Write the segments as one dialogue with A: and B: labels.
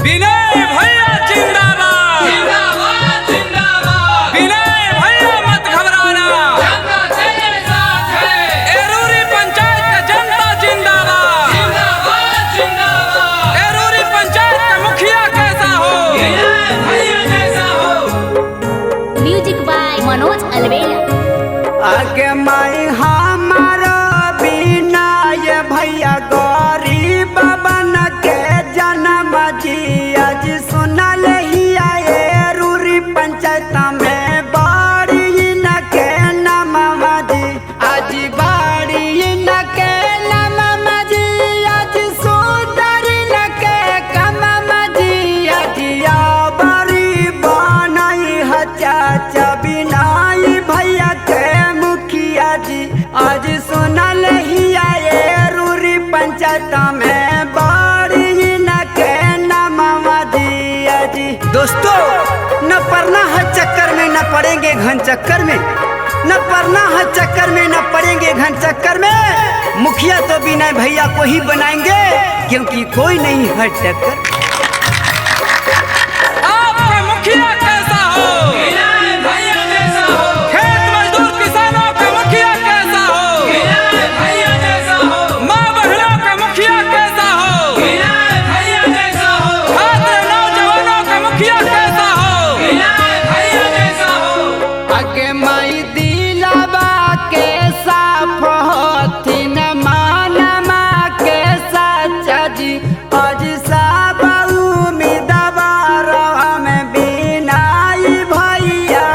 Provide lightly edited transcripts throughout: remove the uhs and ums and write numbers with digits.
A: विनय भैया जिंदाबाद
B: जिंदाबाद जिंदाबाद।
A: विनय भैया मत घबराना,
B: जनता तेरे साथ है।
A: एरूरी पंचायत का जनता जिंदाबाद
B: जिंदाबाद जिंदाबाद।
A: एरूरी पंचायत का मुखिया कैसा हो,
B: विनय भैया जैसा हो।
C: Music by Manoj Alwela.
D: आगे माई हमारा विनय भैया गरीब बन के जन्म जी आज सुनल ही आए रूरी पंचायत में बाड़ी न के नम जी आज बाड़ी न के नम जी आज सुंदर न के कम जी आज या बड़ी बनई है चाचा विनय भैया के मुखिया जी आज सुनल ही आए रूरी पंचायत में बाड़ी न के नमवा दिया जी। दोस्तों न पड़ना है चक्कर में न पड़ेंगे घन चक्कर में, न पड़ना है चक्कर में न पड़ेंगे घन चक्कर में। मुखिया तो विनय भैया को ही बनाएंगे क्योंकि कोई नहीं है टक्कर।
A: आपका मुखिया कैसा हो,
B: विनय भैया जैसा हो।
A: खेत मजदूर किसानों का मुखिया कैसा हो,
B: विनय भैया जैसा हो।
A: माँ बहनों का मुखिया कैसा हो,
B: विनय भैया जैसा हो।
A: छात्र नौजवानों का मुखिया कैसा हो,
B: विनय भैया जैसा हो।
D: आगे माई दिलावा के साफ होती न मानमा के सच्चा जी आज सब उम्मीदवार में विनय भैया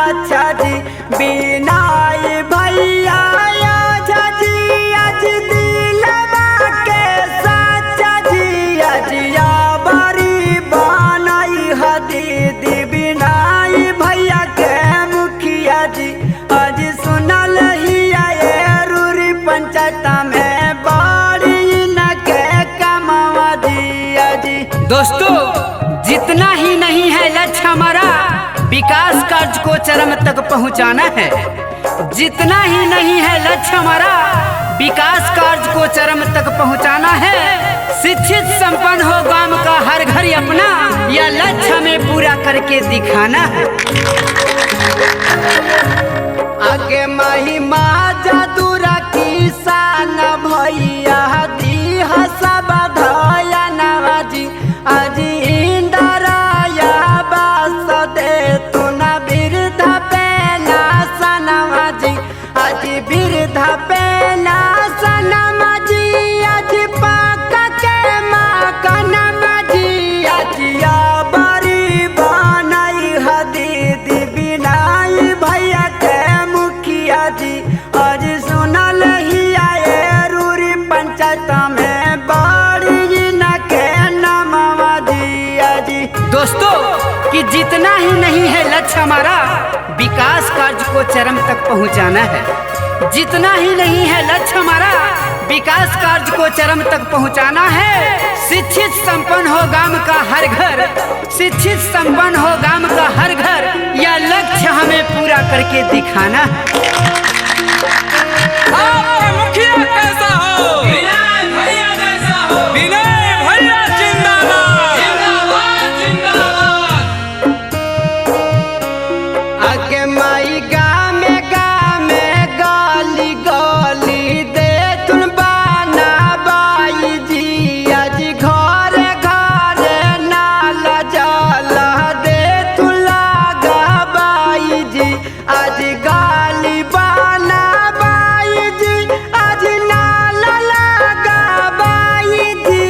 D: अच्छा जी विनय भैया अच्छा जी आज दिलावा के सच्चा जी आज या बड़ी बनई है दीदी विनय भैया के मुखिया जी आज सुनल ही आए रूरी पंचायत में बाड़ी न के कमावा दिया जी। दोस्तों जितना ही नहीं है लक्ष्य हमारा विकास कार्य को चरम तक पहुंचाना है, जितना ही नहीं है लक्ष्य हमारा विकास कार्य को चरम तक पहुंचाना है। शिक्षित संपन्न हो गांव का हर घर अपना, यह लक्ष्य हमें पूरा करके दिखाना है। आगे महिमा जादूरा किसान भैया दी सब धया नवाजी आज इंदराया बस दे तू न वृद्ध पेना सनवाजी आज वृद्ध पेना सनवाजी आज पाक के मकनवाजी आज या बड़ी बनई है दीदी विनय भैया के मुखिया जी आज सुनल ही आए रूरी पंचायत में बाड़ी न के नमवा दिया जी। दोस्तों कि जितना ही नहीं है लक्ष्य हमारा विकास कार्य को चरम तक पहुंचाना है, जितना ही नहीं है लक्ष्य हमारा विकास कार्य को चरम तक पहुंचाना है। शिक्षित संपन्न हो गांव का हर घर, शिक्षित संपन्न हो गांव का हर घर, यह लक्ष्य हमें पूरा करके दिखाना है।
A: आपका मुखिया कैसा हो,
B: विनय भैया जैसा हो।
A: विनय भैया जिंदाबाद
B: जिंदाबाद जिंदाबाद।
D: आगे माई गामे गली गली दे तुन बाना बाई जी आज घरे घरे नाल जला दे तू लागा बाई जी आज गाली बाना बाई जी आज नाल लगा बाई जी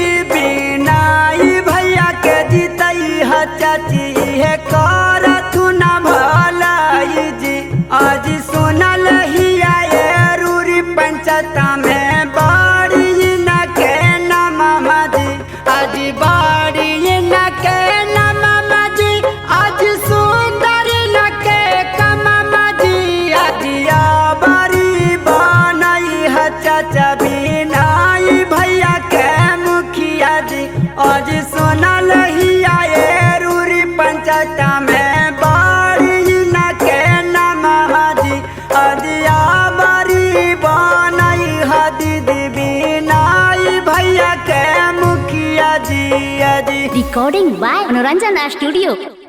C: Recording by Manoranjana Studio.